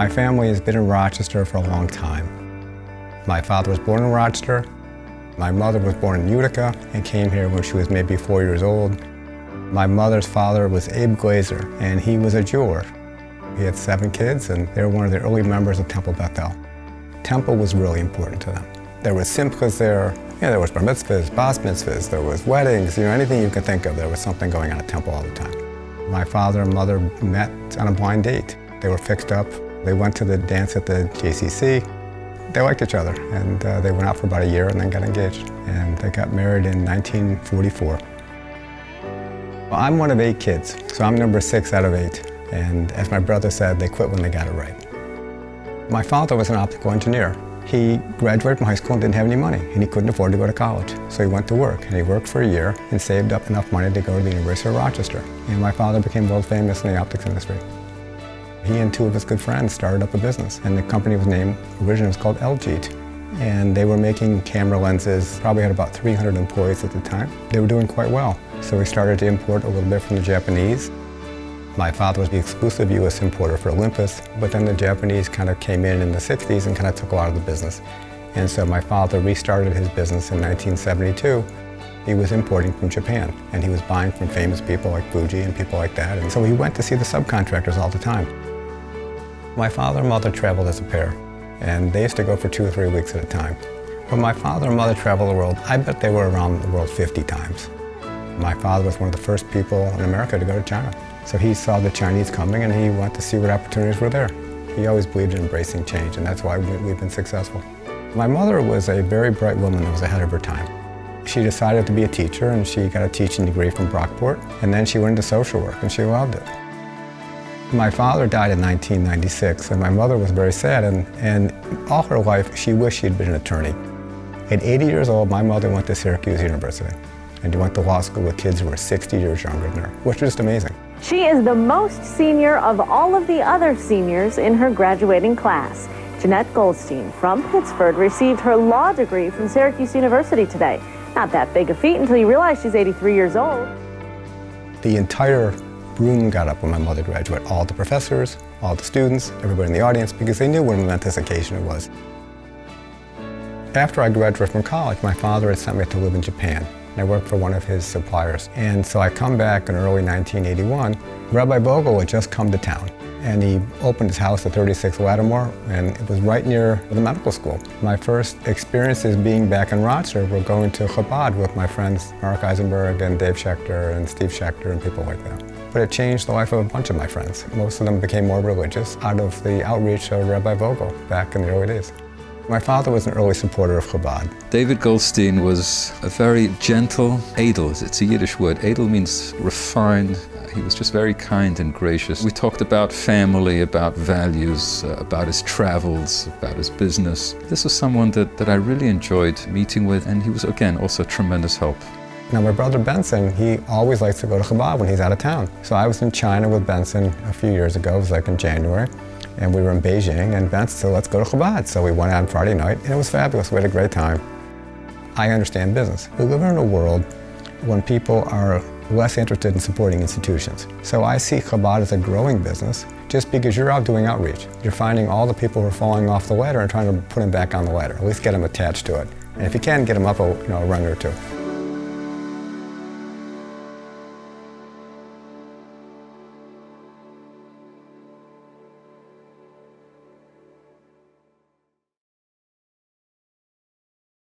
My family has been in Rochester for a long time. My father was born in Rochester. My mother was born in Utica and came here when she was maybe 4 years old. My mother's father was Abe Glazer, and he was a jeweler. He had 7 kids, and they were one of the early members of Temple Bethel. Temple was really important to them. There was simchas there. There was bar mitzvahs, bas mitzvahs, there was weddings, anything you can think of, there was something going on at Temple all the time. My father and mother met on a blind date. They were fixed up. They went to the dance at the JCC. They liked each other, and they went out for about a year and then got engaged. And they got married in 1944. Well, I'm one of 8 kids, so I'm number 6 out of 8. And as my brother said, they quit when they got it right. My father was an optical engineer. He graduated from high school and didn't have any money, and he couldn't afford to go to college. So he went to work, and he worked for a year and saved up enough money to go to the University of Rochester. And my father became world famous in the optics industry. He and 2 of his good friends started up a business, and the company was named, originally it was called LG. And they were making camera lenses, probably had about 300 employees at the time. They were doing quite well, so we started to import a little bit from the Japanese. My father was the exclusive U.S. importer for Olympus, but then the Japanese kind of came in the 60s and kind of took a lot of the business. And so my father restarted his business in 1972. He was importing from Japan, and he was buying from famous people like Fuji and people like that. And so he went to see the subcontractors all the time. My father and mother traveled as a pair, and they used to go for 2 or 3 weeks at a time. When my father and mother traveled the world, I bet they were around the world 50 times. My father was one of the first people in America to go to China. So he saw the Chinese coming, and he wanted to see what opportunities were there. He always believed in embracing change, and that's why we've been successful. My mother was a very bright woman that was ahead of her time. She decided to be a teacher, and she got a teaching degree from Brockport, and then she went into social work, and she loved it. My father died in 1996, and my mother was very sad, and all her life she wished she'd been an attorney. At 80 years old, my mother went to Syracuse University, and she went to law school with kids who were 60 years younger than her, which was just amazing. She is the most senior of all of the other seniors in her graduating class. Jeanette Goldstein from Pittsford received her law degree from Syracuse University today. Not that big a feat until you realize she's 83 years old. The entire room got up when my mother graduated. All the professors, all the students, everybody in the audience, because they knew what a momentous occasion it was. After I graduated from college, my father had sent me to live in Japan. I worked for one of his suppliers. And so I come back in early 1981. Rabbi Vogel had just come to town, and he opened his house at 36 Lattimore, and it was right near the medical school. My first experiences being back in Rochester were going to Chabad with my friends Mark Eisenberg and Dave Schechter and Steve Schechter and people like that. But it changed the life of a bunch of my friends. Most of them became more religious out of the outreach of Rabbi Vogel back in the early days. My father was an early supporter of Chabad. David Goldstein was a very gentle, edel, it's a Yiddish word. Edel means refined. He was just very kind and gracious. We talked about family, about values, about his travels, about his business. This was someone that I really enjoyed meeting with, and he was, again, also a tremendous help. Now, my brother Benson, he always likes to go to Chabad when he's out of town. So I was in China with Benson a few years ago, it was like in January. And we were in Beijing, and Benson said, let's go to Chabad. So we went out on Friday night, and it was fabulous. We had a great time. I understand business. We live in a world when people are less interested in supporting institutions. So I see Chabad as a growing business just because you're out doing outreach. You're finding all the people who are falling off the ladder and trying to put them back on the ladder, at least get them attached to it. And if you can, get them up a rung or 2.